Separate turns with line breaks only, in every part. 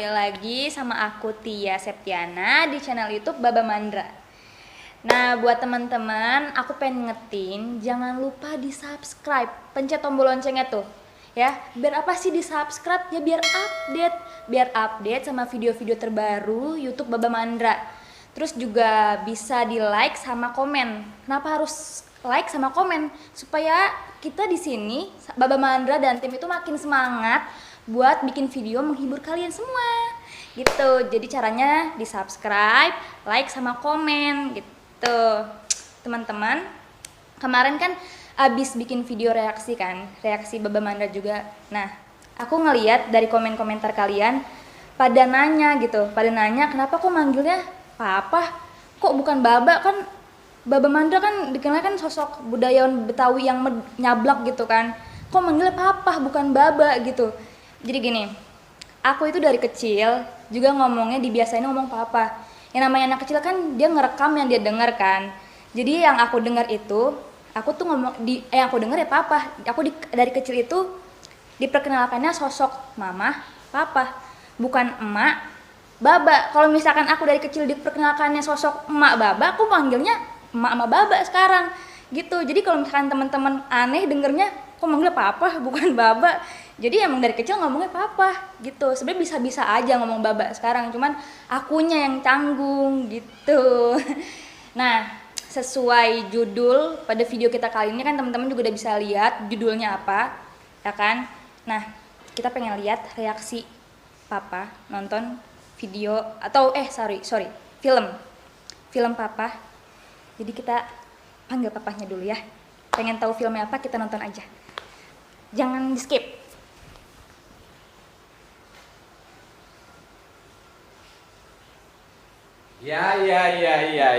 kembali lagi sama aku Tia Septiana di channel YouTube Baba Mandra. Nah, buat teman-teman, aku pengen ngetin, jangan lupa di-subscribe, pencet tombol loncengnya tuh. Ya, biar apa sih di-subscribe? Ya biar update sama video-video terbaru YouTube Baba Mandra. Terus juga bisa di-like sama komen. Kenapa harus like sama komen? Supaya kita di sini Baba Mandra dan tim itu makin semangat buat bikin video menghibur kalian semua gitu. Jadi caranya di subscribe, like sama komen gitu. Teman-teman, kemarin kan abis bikin video reaksi kan, reaksi Baba Mandra juga. Nah, aku ngeliat dari komen-komentar kalian pada nanya gitu, pada nanya kenapa kok manggilnya Papa, kok bukan Baba. Kan Baba Mandra kan dikenal kan sosok budayawan Betawi yang nyablak gitu kan, kok manggilnya Papa bukan Baba gitu. Jadi gini, aku itu dari kecil juga ngomongnya dibiasain ngomong papa. Yang namanya anak kecil kan dia ngerekam yang dia dengar kan. Jadi yang aku dengar itu, aku tuh ngomong yang aku dengar ya papa. Dari kecil itu diperkenalkannya sosok mama, papa, bukan emak, baba. Kalau misalkan aku dari kecil diperkenalkannya sosok emak, baba, aku panggilnya emak sama baba sekarang. Gitu. Jadi kalau misalkan teman-teman aneh dengernya kok manggilnya papa bukan baba. Jadi emang dari kecil ngomongnya papa gitu. Sebenarnya bisa-bisa aja ngomong baba sekarang, cuman akunya yang canggung gitu. Nah, sesuai judul pada video kita kali ini kan teman-teman juga udah bisa lihat judulnya apa, ya kan? Nah, kita pengen lihat reaksi papa nonton video atau film papa. Jadi kita panggil papahnya dulu ya. Pengen tahu filmnya apa, kita nonton aja. Jangan di skip.
Ya.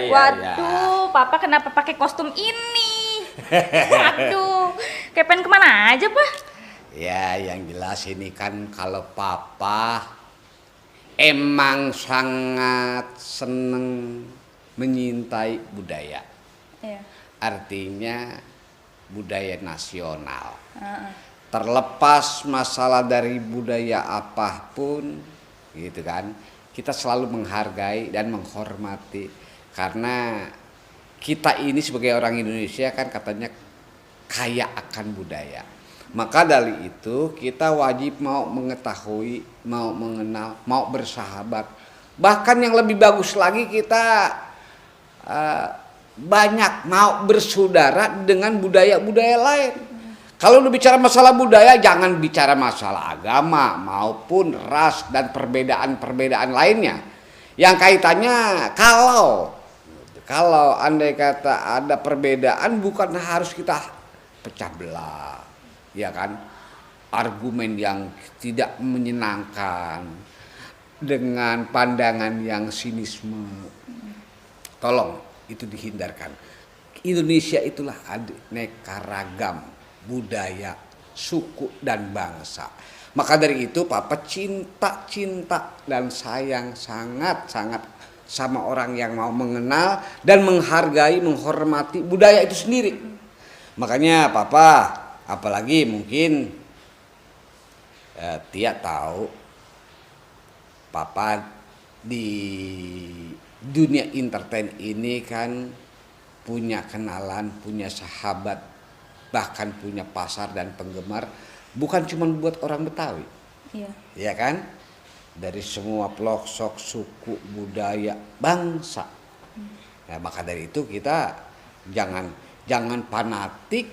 Waduh, papa kenapa pakai kostum ini? Waduh, kayak pengen kemana aja, Pak?
Ya, yang jelas ini kan kalau papa emang sangat seneng menyintai budaya.
Iya.
Artinya budaya nasional. Terlepas masalah dari budaya apapun, gitu kan. Kita selalu menghargai dan menghormati karena kita ini sebagai orang Indonesia kan katanya kaya akan budaya. Maka dari itu kita wajib mau mengetahui, mau mengenal, mau bersahabat. Bahkan yang lebih bagus lagi kita banyak mau bersaudara dengan budaya-budaya lain. Kalau lu bicara masalah budaya, jangan bicara masalah agama maupun ras dan perbedaan-perbedaan lainnya. Yang kaitannya kalau andai kata ada perbedaan bukan harus kita pecah belah, ya kan? Argumen yang tidak menyenangkan dengan pandangan yang sinisme. Tolong itu dihindarkan. Indonesia itulah aneka ragam budaya, suku dan bangsa. Maka dari itu papa cinta dan sayang sangat sama orang yang mau mengenal dan menghargai, menghormati budaya itu sendiri. Makanya papa, apalagi mungkin Tia tahu papa di dunia entertain ini kan punya kenalan, punya sahabat, bahkan punya pasar dan penggemar, bukan cuma buat orang Betawi.
Iya.
Ya kan? Dari semua pelosok, suku, budaya, bangsa. Nah, maka dari itu kita jangan fanatik,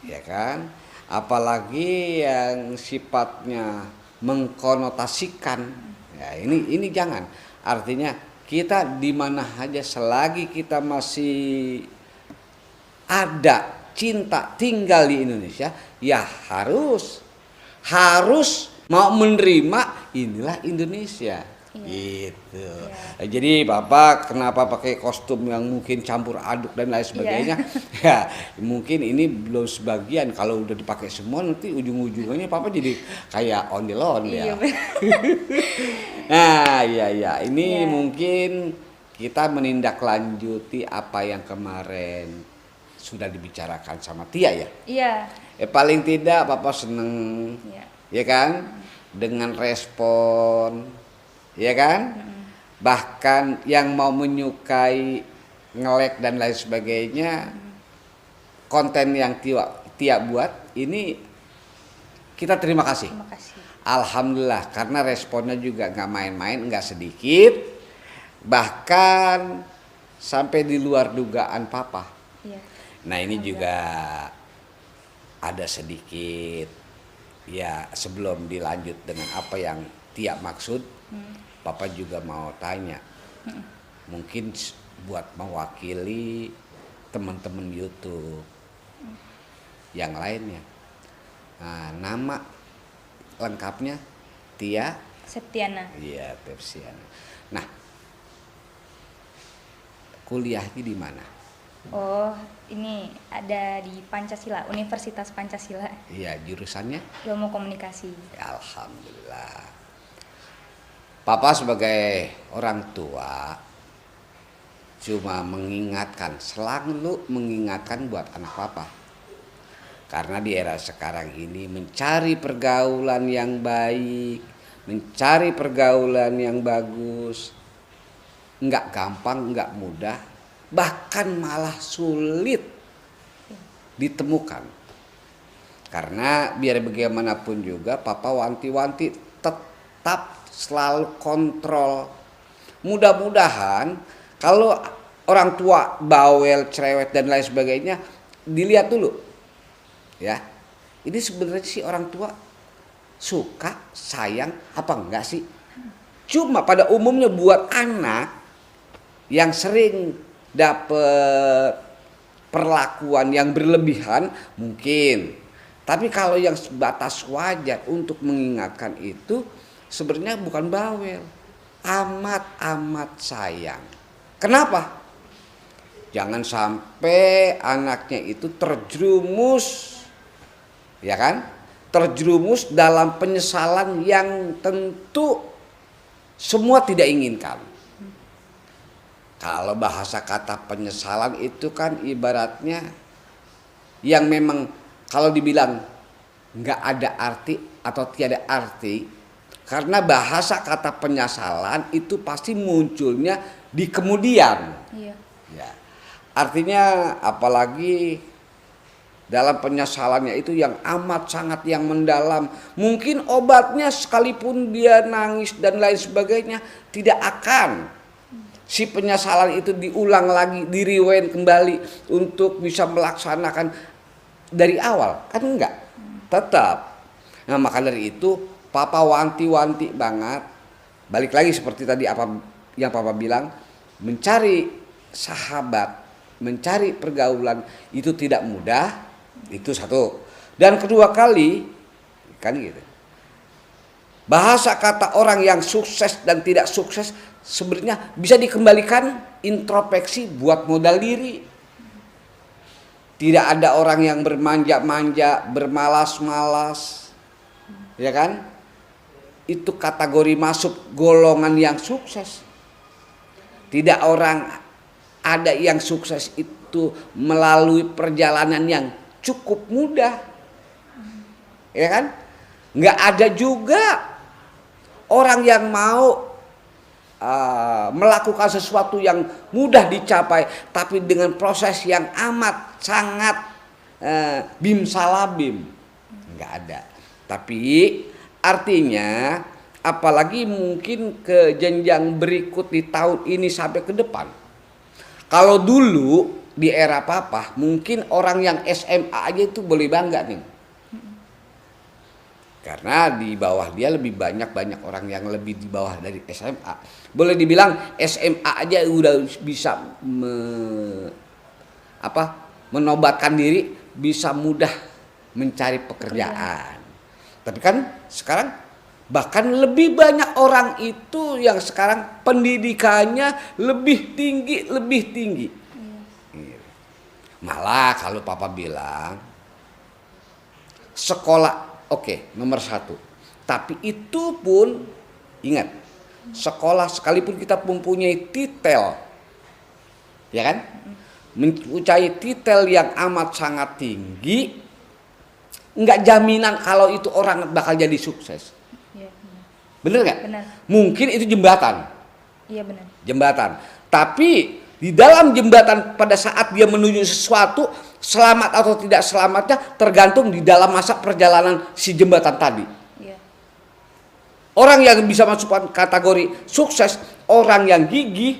ya kan? Apalagi yang sifatnya mengkonotasikan. Ya, ini jangan. Artinya kita di mana aja selagi kita masih ada cinta tinggal di Indonesia, ya harus mau menerima inilah Indonesia.
Iya.
Gitu.
Iya.
Jadi Bapak kenapa pakai kostum yang mungkin campur aduk dan lain sebagainya?
Iya.
Ya, mungkin ini belum sebagian, kalau udah dipakai semua nanti ujung-ujungnya Papa jadi kayak ondel-ondel.
Iya.
Nah, iya, ini
Iya.
mungkin kita menindaklanjuti apa yang kemarin sudah dibicarakan sama Tia ya.
Iya.
Paling tidak Papa seneng,
Iya.
ya kan, dengan respon ya kan? Bahkan yang mau menyukai, nge-like dan lain sebagainya, konten yang Tia buat ini kita terima kasih.
Terima kasih.
Alhamdulillah, karena responnya juga nggak main-main, nggak sedikit, bahkan sampai di luar dugaan papa.
Iya.
Nah ini juga ada sedikit, ya sebelum dilanjut dengan apa yang Tia maksud, papa juga mau tanya, mungkin buat mewakili teman-teman YouTube yang lainnya. Nah, nama lengkapnya Tia
Septiana.
Iya, Septiana. Nah, kuliahnya di mana?
Oh, ini ada di Pancasila, Universitas Pancasila.
Iya, jurusannya?
Ilmu komunikasi.
Alhamdulillah. Papa sebagai orang tua cuma mengingatkan, selalu mengingatkan buat anak papa. Karena di era sekarang ini mencari pergaulan yang baik, mencari pergaulan yang bagus, nggak gampang, nggak mudah, bahkan malah sulit ditemukan. Karena biar bagaimanapun juga papa wanti-wanti tetap selalu kontrol. Mudah-mudahan kalau orang tua bawel, cerewet dan lain sebagainya, dilihat dulu. Ya, ini sebenarnya sih orang tua suka, sayang apa enggak sih? Cuma pada umumnya buat anak yang sering dapet perlakuan yang berlebihan mungkin. Tapi kalau yang sebatas wajar untuk mengingatkan itu sebenarnya bukan bawel, amat-amat sayang. Kenapa? Jangan sampai anaknya itu terjerumus, ya kan? Terjerumus dalam penyesalan yang tentu semua tidak inginkan. Kalau bahasa kata penyesalan itu kan ibaratnya yang memang kalau dibilang nggak ada arti atau tiada arti, karena bahasa kata penyesalan itu pasti munculnya di kemudian.
Iya.
Ya. Artinya apalagi dalam penyesalannya itu yang amat sangat yang mendalam. Mungkin obatnya sekalipun dia nangis dan lain sebagainya tidak akan si penyesalan itu diulang lagi, di-rewind kembali untuk bisa melaksanakan dari awal. Kan enggak. Tetap. Nah, maka dari itu papa wanti-wanti banget. Balik lagi seperti tadi apa yang papa bilang, mencari sahabat, mencari pergaulan itu tidak mudah. Itu satu. Dan kedua kali kan gitu. Bahasa kata orang yang sukses dan tidak sukses sebenarnya bisa dikembalikan introspeksi buat modal diri. Tidak ada orang yang bermanja-manja, bermalas-malas. Ya kan? Itu kategori masuk golongan yang sukses. Tidak orang ada yang sukses itu melalui perjalanan yang cukup mudah. Ya kan? Nggak ada juga orang yang mau melakukan sesuatu yang mudah dicapai tapi dengan proses yang amat sangat bim salabim. Nggak ada. Tapi artinya apalagi mungkin ke jenjang berikut di tahun ini sampai ke depan. Kalau dulu di era papa mungkin orang yang SMA aja itu boleh bangga nih. Karena di bawah dia lebih banyak orang yang lebih di bawah dari SMA. Boleh dibilang SMA aja udah bisa menobatkan diri, bisa mudah mencari pekerjaan. Tapi kan sekarang bahkan lebih banyak orang itu yang sekarang pendidikannya lebih tinggi. Malah kalau papa bilang sekolah oke, nomor 1. Tapi itu pun ingat, sekolah sekalipun kita mempunyai titel, ya kan? Mempunyai titel yang amat sangat tinggi, nggak jaminan kalau itu orang bakal jadi sukses. Bener nggak?
Benar.
Mungkin itu jembatan.
Iya benar.
Jembatan. Tapi di dalam jembatan pada saat dia menuju sesuatu, selamat atau tidak selamatnya tergantung di dalam masa perjalanan si jembatan tadi.
Iya.
Orang yang bisa masuk kategori sukses, orang yang gigih,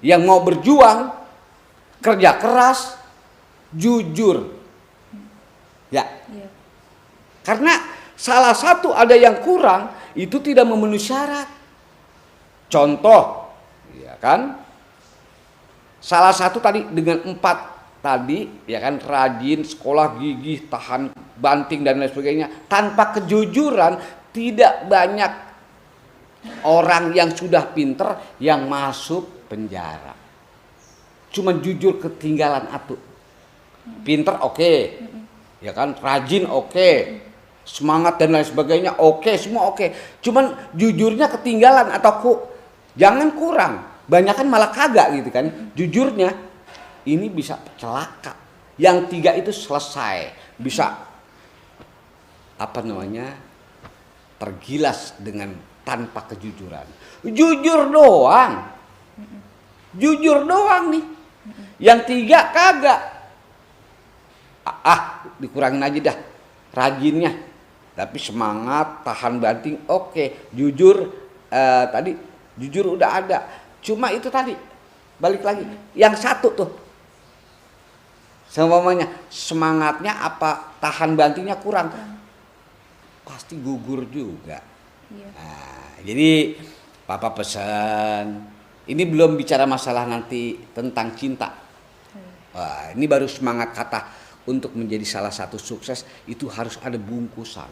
yang mau berjuang, kerja keras, jujur. Ya.
Iya.
Karena salah satu ada yang kurang, itu tidak memenuhi syarat. Contoh, ya kan? Salah satu tadi dengan 4 tadi, ya kan, rajin, sekolah gigih, tahan banting dan lain sebagainya. Tanpa kejujuran, tidak banyak orang yang sudah pinter yang masuk penjara. Cuma jujur ketinggalan atuh. Pinter oke. Ya kan, rajin oke. Semangat dan lain sebagainya oke, semua oke. Cuman jujurnya ketinggalan atau jangan kurang, banyak kan malah kagak gitu kan. Jujurnya ini bisa celaka. Yang 3 itu selesai, bisa tergilas dengan tanpa kejujuran. Jujur doang nih. Yang 3 kagak. Dikurangin aja dah rajinnya. Tapi semangat, tahan banting oke. Jujur tadi jujur udah ada. Cuma itu tadi balik lagi. Yang 1 tuh. Semuanya semangatnya apa tahan bantingnya kurang. Pasti gugur juga.
Iya.
Nah, jadi Papa pesan. Ini belum bicara masalah nanti tentang cinta. Wah, ini baru semangat kata untuk menjadi salah satu sukses itu harus ada bungkusan.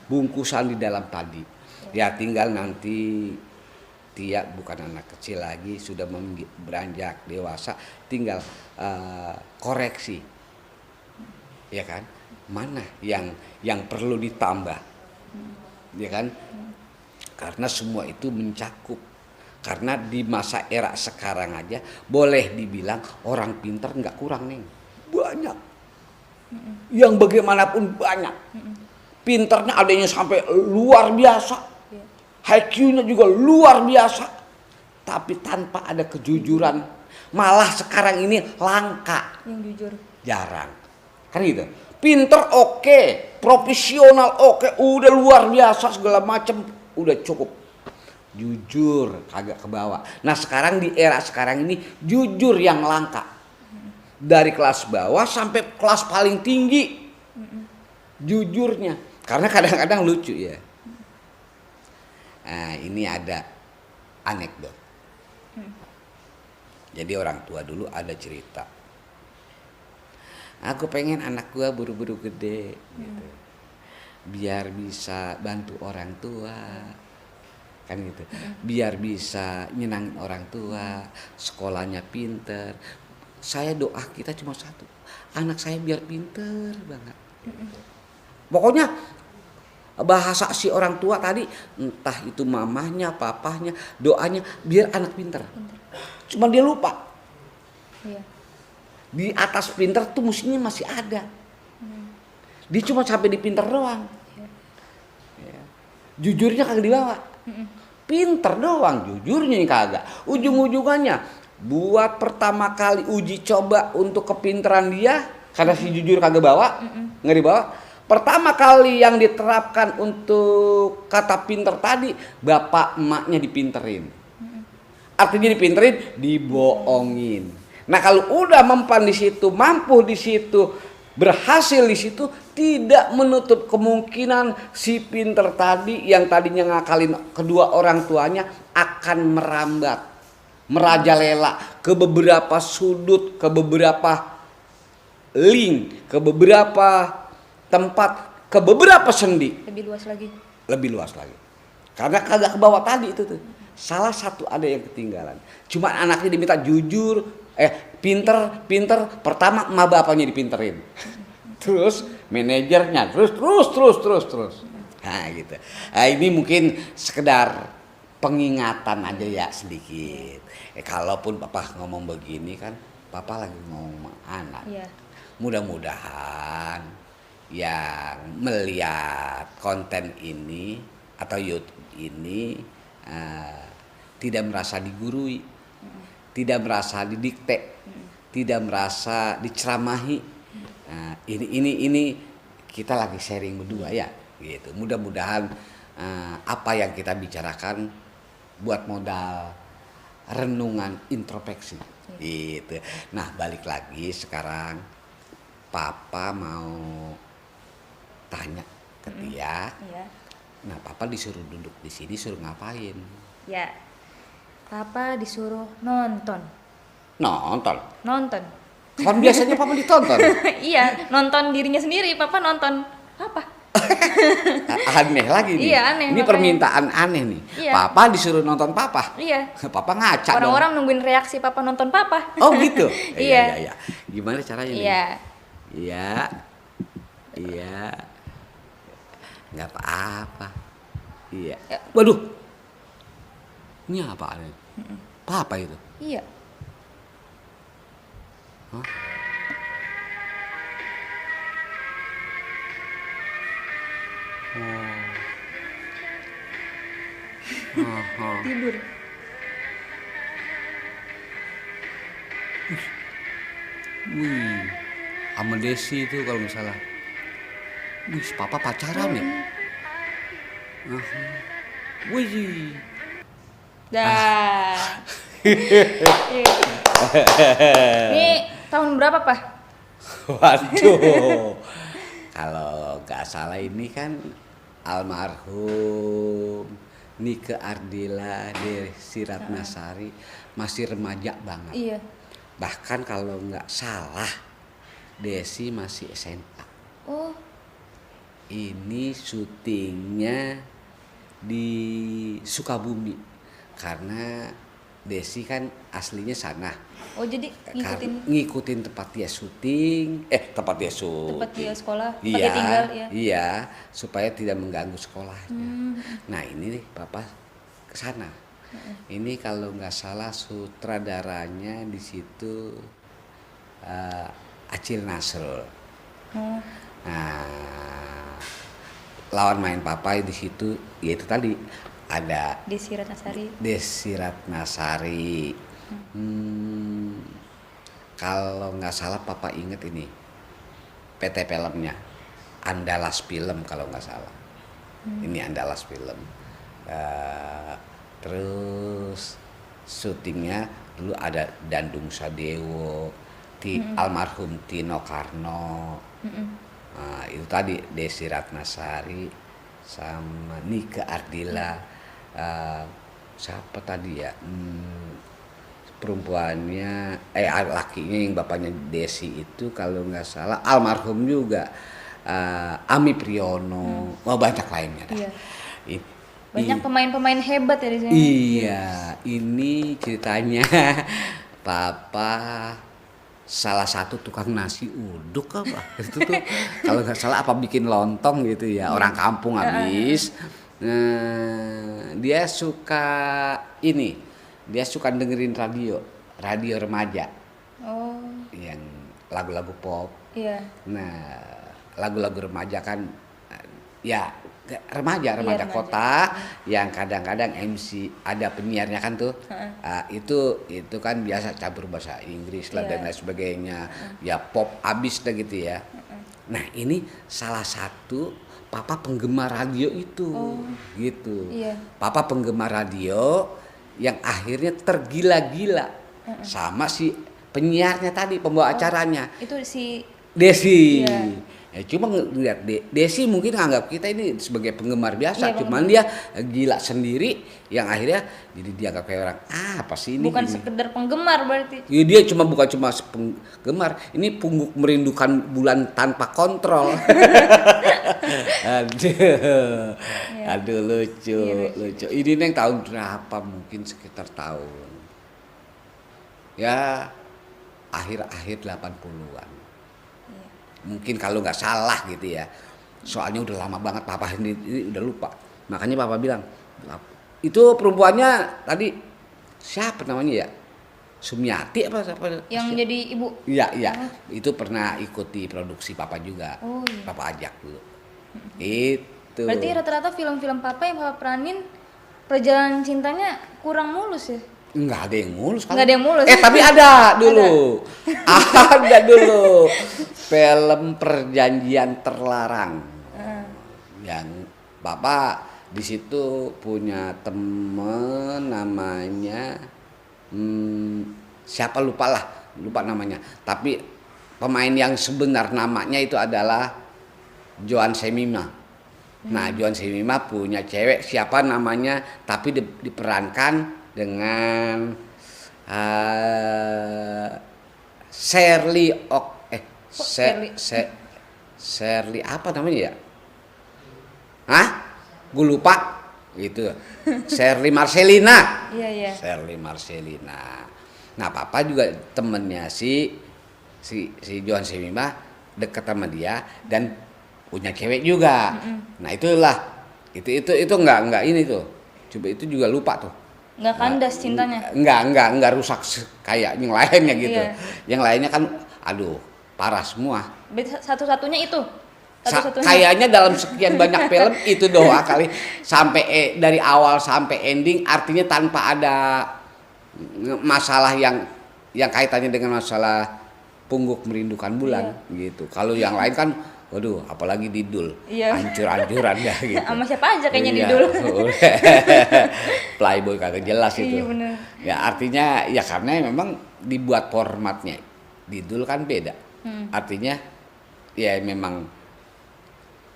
Bungkusan di dalam tadi. Ya tinggal nanti Tia bukan anak kecil lagi, sudah beranjak dewasa, tinggal koreksi. Ya kan? Mana yang perlu ditambah. Ya kan? Karena semua itu mencakup. Karena di masa era sekarang aja boleh dibilang orang pintar nggak kurang nih. Banyak. Yang bagaimanapun banyak. Pintarnya adanya sampai luar biasa. IQ-nya juga luar biasa. Tapi tanpa ada kejujuran. Malah sekarang ini langka.
Yang jujur.
Jarang. Kan gitu. Pinter oke. Profesional oke. Udah luar biasa segala macam. Udah cukup. Jujur kagak kebawa. Nah sekarang di era sekarang ini jujur yang langka. Dari kelas bawah sampai kelas paling tinggi. Jujurnya. Karena kadang-kadang lucu ya. Nah ini ada anekdot. Jadi orang tua dulu ada cerita. Aku pengen anak gua buru-buru gede gitu. Biar bisa bantu orang tua. Kan gitu. Biar bisa nyenangin orang tua, sekolahnya pinter. Saya doa kita cuma satu. Anak saya biar pinter banget. Pokoknya bahasa si orang tua tadi, entah itu mamahnya, papahnya, doanya biar anak pinter. Cuma dia lupa.
Iya.
Di atas pinter tuh mestinya masih ada. Dia cuma sampai di pinter doang. Ya. Jujurnya kagak dibawa. Pinter doang, jujurnya yang kagak. Ujung-ujungannya buat pertama kali uji coba untuk kepinteran dia, karena si jujur kagak bawa, nggak dibawa. Pertama kali yang diterapkan untuk kata pinter tadi, bapak emaknya dipinterin. Artinya dipinterin, dibohongin. Nah kalau udah mempan di situ, mampu di situ, berhasil di situ, tidak menutup kemungkinan si pinter tadi yang tadinya ngakalin kedua orang tuanya akan merambat, merajalela ke beberapa sudut, ke beberapa link, ke beberapa tempat, ke beberapa sendi.
Lebih luas lagi.
Lebih luas lagi. Karena kagak ke bawah tadi itu tuh. Salah satu ada yang ketinggalan. Cuma anaknya diminta jujur, pinter. Pertama emak bapaknya dipinterin. Terus manajernya, terus. Nah gitu. Nah, ini mungkin sekedar pengingatan aja ya sedikit. Kalaupun papa ngomong begini kan, papa lagi ngomong anak.
Iya.
Mudah-mudahan yang melihat konten ini atau YouTube ini tidak merasa digurui, tidak merasa didikte, tidak merasa diceramahi. Nah, ini kita lagi sharing berdua ya, gitu. Mudah-mudahan apa yang kita bicarakan buat modal renungan introspeksi, gitu. Nah, balik lagi sekarang, Papa mau tanya ke Tia.
Iya.
Nah, Papa disuruh duduk di sini, suruh ngapain?
Ya. Papa disuruh nonton.
Nonton.
Nonton.
Kan biasanya Papa ditonton.
Iya, nonton dirinya sendiri. Papa nonton apa?
Aneh lagi nih.
Iya, aneh,
Ini
makanya.
permintaan aneh nih.
Iya.
Papa disuruh nonton Papa.
Iya.
Papa ngaca dong.
Orang-orang nungguin reaksi Papa nonton Papa.
Oh gitu.
Iya.
Iya. Gimana caranya nih?
Iya.
Iya. Nggak apa-apa. Iya.
Ya.
Waduh. Ini apaan? Papa itu?
Iya.
Hah? Oh.
Tidur.
Wih, sama Desi itu kalau nggak salah. Wih, Papa pacaran ya? Wih.
Dah. Ini tahun berapa, Pak?
Waduh. Kalau nggak salah ini kan almarhum Nike Ardila Desi Ratnasari masih remaja banget.
Iya.
Bahkan kalau nggak salah Desi masih SMA.
Oh,
Ini syutingnya di Sukabumi karena Desi kan aslinya sana.
oh jadi
Ngikutin tempat dia syuting, tempat dia syuting.
tempat dia sekolah, tempat
Iya,
dia tinggal ya.
iya, supaya tidak mengganggu sekolahnya. Nah ini nih Papa ke sana. Ini kalau nggak salah sutradaranya di situ Acil Nasrul.
Oh,
Nah, lawan main Papa di situ yaitu tadi ada
Desi Ratnasari.
Desi Ratnasari. Kalau nggak salah Papa inget ini PT filmnya Andalas Film kalau nggak salah. Ini Andalas Film. Terus syutingnya dulu ada Dandung Sadewo, almarhum Tino Karno. Nah, itu tadi Desi Ratnasari sama Nike Ardila. Siapa tadi ya? Perempuannya lakinya yang bapaknya Desi itu kalau nggak salah almarhum juga Ami Priyono. Banyak lainnya dah.
Iya.
I-
Banyak
i-
pemain-pemain hebat ya di sini.
Iya, ini ceritanya Papa salah satu tukang nasi uduk apa itu tuh kalau nggak salah apa bikin lontong gitu ya, orang kampung habis. Dia suka dengerin radio remaja
Oh,
yang lagu-lagu pop.
iya.
Nah, lagu-lagu remaja kan ya remaja
remaja.
kota yang kadang-kadang MC ada penyiarnya kan tuh. Itu kan biasa campur bahasa Inggris lah dan lain sebagainya. Ya pop abis dah gitu ya. Nah, ini salah satu Papa penggemar radio itu. Gitu.
Iya.
Papa penggemar radio yang akhirnya tergila-gila sama si penyiarnya tadi, pembawa acaranya.
Itu si
Desi.
Iya.
Ya, cuma ngeliat Desi mungkin nganggap kita ini sebagai penggemar biasa,
Iya,
cuman dia gila sendiri yang akhirnya jadi dianggap kayak orang apa sih ini?
bukan
Gini.
sekedar penggemar berarti.
Ya, dia bukan cuma penggemar, ini pungguk merindukan bulan tanpa kontrol. Aduh lucu, lucu. Ini neng tahun berapa? Mungkin sekitar tahun ya akhir-akhir 80-an. Mungkin kalau nggak salah gitu ya. Soalnya udah lama banget Papa ini udah lupa. Makanya Papa bilang, itu perempuannya tadi siapa namanya ya? Sumiati apa siapa?
Yang jadi ibu.
Iya. Itu pernah ikuti produksi Papa juga.
Oh, iya.
Papa ajak dulu. gitu.
Berarti rata-rata film-film papa yang papa peranin perjalanan cintanya kurang mulus ya?
Nggak ada yang mulus kan?
Nggak ada yang mulus.
Tapi ada dulu. Ada dulu. Film Perjanjian Terlarang. Yang Bapak di situ punya temen namanya siapa lupa namanya. Tapi pemain yang sebenar namanya itu adalah Joan Semima. Nah, Joan Semima punya cewek siapa namanya, tapi diperankan dengan Shirley Shirley apa namanya ya? Hah? Gue lupa gitu. Shirley Marcelina.
Iya.
Shirley Marcelina. Nah, papa juga temennya si Johan Semima deket sama dia dan punya cewek juga. Nah, itulah. Itu enggak ini tuh. Coba itu juga lupa tuh.
Nggak kandas cintanya?
Enggak rusak kayak yang lainnya gitu.
Iya.
Yang lainnya kan aduh, parah semua.
Satu-satunya itu.
Kayaknya dalam sekian banyak film itu doa kali sampai dari awal sampai ending, artinya tanpa ada masalah yang kaitannya dengan masalah pungguk merindukan bulan gitu. Kalau yang lain kan waduh, apalagi Didul.
Iya.
Hancur-hancuran ya gitu.
Sama siapa aja kayaknya
Iya.
Didul.
Playboy kagak jelas itu.
Iya bener.
Ya artinya ya karena memang dibuat formatnya. Didul kan beda. Artinya ya memang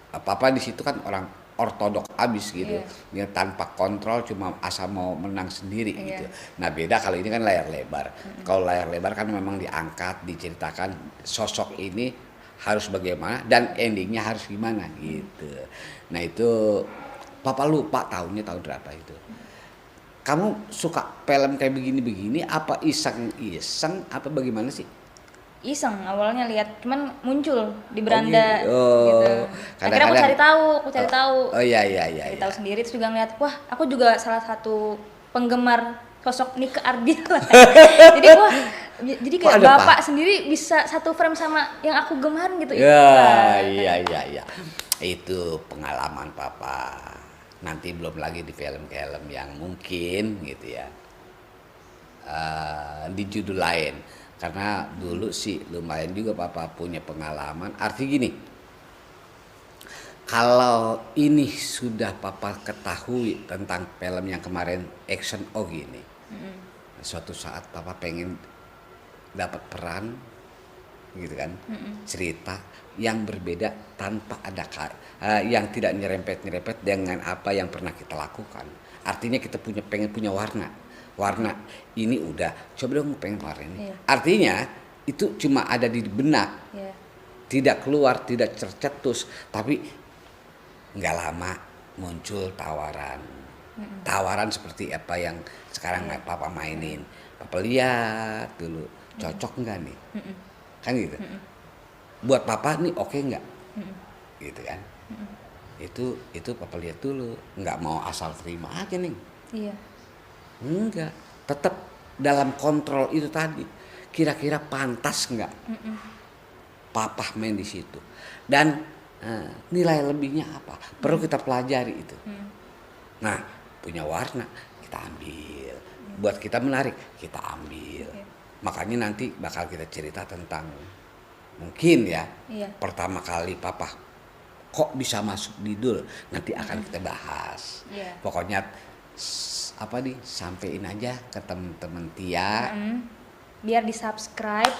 apa-apa di situ kan orang ortodok abis gitu. Dia tanpa kontrol cuma asal mau menang sendiri gitu. Nah, beda kalau ini kan layar lebar. Kalau layar lebar kan memang diangkat, diceritakan sosok ini harus bagaimana dan endingnya harus gimana gitu. Nah, itu papa lupa tahun berapa itu. Kamu suka film kayak begini-begini apa iseng apa bagaimana sih?
Iseng awalnya lihat, cuman muncul di beranda
gitu.
gitu. Akhirnya aku cari tahu.
Oh iya.
Cari tahu sendiri, terus juga ngeliat, wah aku juga salah satu penggemar sosok Nike Ardila. jadi kayak bapak sendiri bisa satu frame sama yang aku gemarin gitu.
Iya. Itu pengalaman papa. Nanti belum lagi di film-film yang mungkin gitu ya. Di judul lain. Karena dulu sih lumayan juga papa punya pengalaman. Arti gini, kalau ini sudah papa ketahui tentang film yang kemarin Action O gini, suatu saat papa pengen dapat peran, gitu kan, cerita yang berbeda tanpa ada yang tidak nyerempet dengan apa yang pernah kita lakukan. Artinya kita pengen punya warna ini udah coba dong pengen warna ini. Artinya itu cuma ada di benak, tidak keluar, tidak tercetus, tapi nggak lama muncul tawaran seperti apa yang sekarang papa mainin. Papa lihat dulu cocok nggak nih, kan gitu. Buat papa nih oke nggak, gitu kan. Itu papa lihat dulu, nggak mau asal terima aja nih.
Iya.
Enggak, tetap dalam kontrol itu tadi. Kira-kira pantas nggak papa main di situ? Dan nilai lebihnya apa? Perlu kita pelajari itu. Nah, punya warna kita ambil. Buat kita menarik kita ambil. Makanya nanti bakal kita cerita tentang mungkin ya. Pertama kali papa kok bisa masuk Didul, nanti akan kita bahas. Pokoknya sampein aja ke temen-temen Tia.
Biar di subscribe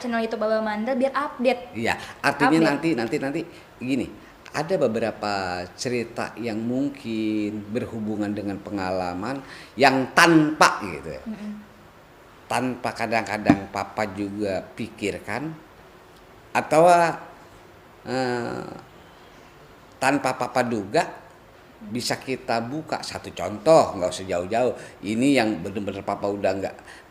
channel YouTube Baba Mandra biar update.
Iya, artinya nanti gini, ada beberapa cerita yang mungkin berhubungan dengan pengalaman yang tanpa gitu. Tanpa kadang-kadang papa juga pikirkan atau tanpa papa duga bisa kita buka. Satu contoh, nggak usah jauh-jauh, ini yang benar-benar papa udah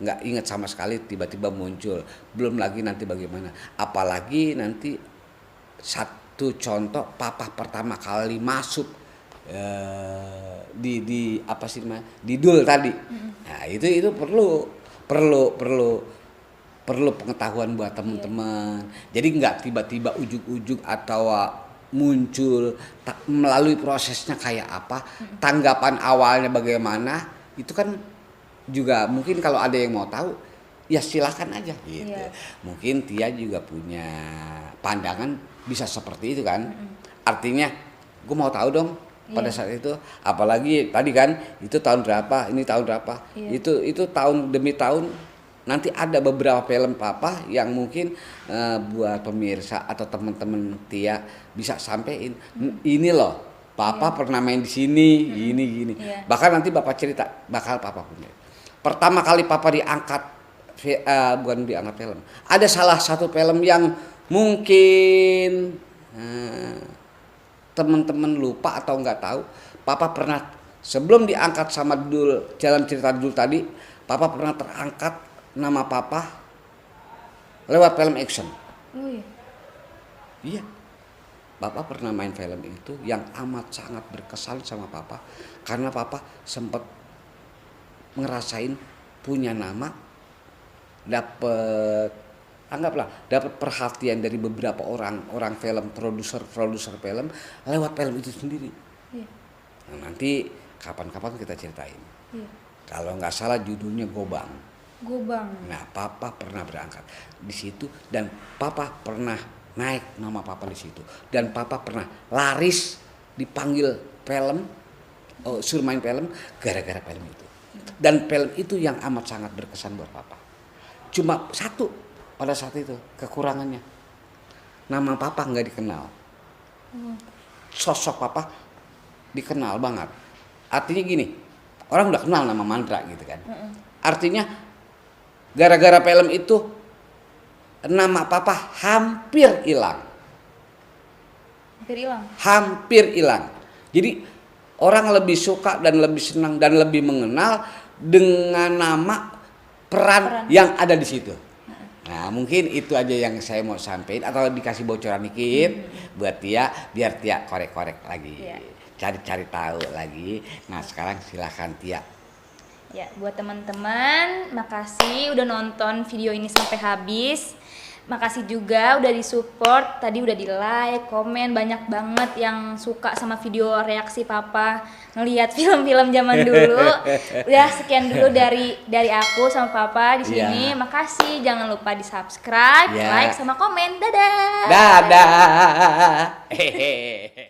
nggak ingat sama sekali tiba-tiba muncul. Belum lagi nanti bagaimana, apalagi nanti satu contoh papa pertama kali masuk di apa sih namanya, Didul tadi. Nah itu perlu pengetahuan buat teman-teman. Jadi nggak tiba-tiba ujuk-ujuk atau muncul, melalui prosesnya kayak apa, tanggapan awalnya bagaimana, itu kan juga mungkin kalau ada yang mau tahu, ya silakan aja gitu.
Iya.
Mungkin Tia juga punya pandangan bisa seperti itu kan. Artinya gue mau tahu dong pada saat itu, apalagi tadi kan itu tahun berapa, ini tahun berapa, itu tahun demi tahun. Nanti ada beberapa film papa yang mungkin buat pemirsa atau teman-teman Tia bisa sampein, ini loh papa pernah main di sini, gini. Bahkan nanti bapak cerita bakal papa punya. Pertama kali papa diangkat, bukan diangkat film, ada salah satu film yang mungkin teman-teman lupa atau nggak tahu, papa pernah sebelum diangkat sama Dul Jalan Cerita Dul tadi, papa pernah terangkat nama papa lewat film action.
Oh iya.
Iya. Bapak pernah main film itu yang amat sangat berkesan sama papa karena papa sempat ngerasain punya nama, anggaplah dapat perhatian dari beberapa orang film, produser film lewat film itu sendiri.
Iya.
Nah, nanti kapan-kapan kita ceritain.
Iya.
Kalau nggak salah judulnya Gobang.
Gobang.
Nah, papa pernah berangkat di situ dan papa pernah naik nama papa di situ dan papa pernah laris dipanggil film, suruh main film gara-gara film itu. Dan film itu yang amat sangat berkesan buat papa. Cuma satu pada saat itu kekurangannya, nama papa nggak dikenal. Sosok papa dikenal banget. Artinya gini, orang udah kenal nama Mandra gitu kan. Artinya gara-gara film itu nama papa hampir hilang. Hampir hilang. Jadi orang lebih suka dan lebih senang dan lebih mengenal dengan nama peran yang ada di situ. Nah, mungkin itu aja yang saya mau sampaikan atau dikasih bocoran dikit buat Tia biar Tia korek-korek lagi. Cari-cari tahu lagi. Nah, sekarang silakan Tia.
Ya, buat teman-teman, makasih udah nonton video ini sampai habis. Makasih juga udah disupport, tadi udah di like, komen, banyak banget yang suka sama video reaksi papa ngelihat film-film zaman dulu. Udah sekian dulu dari aku sama papa di sini. Makasih, jangan lupa di-subscribe, like sama komen. Dadah.
Dadah.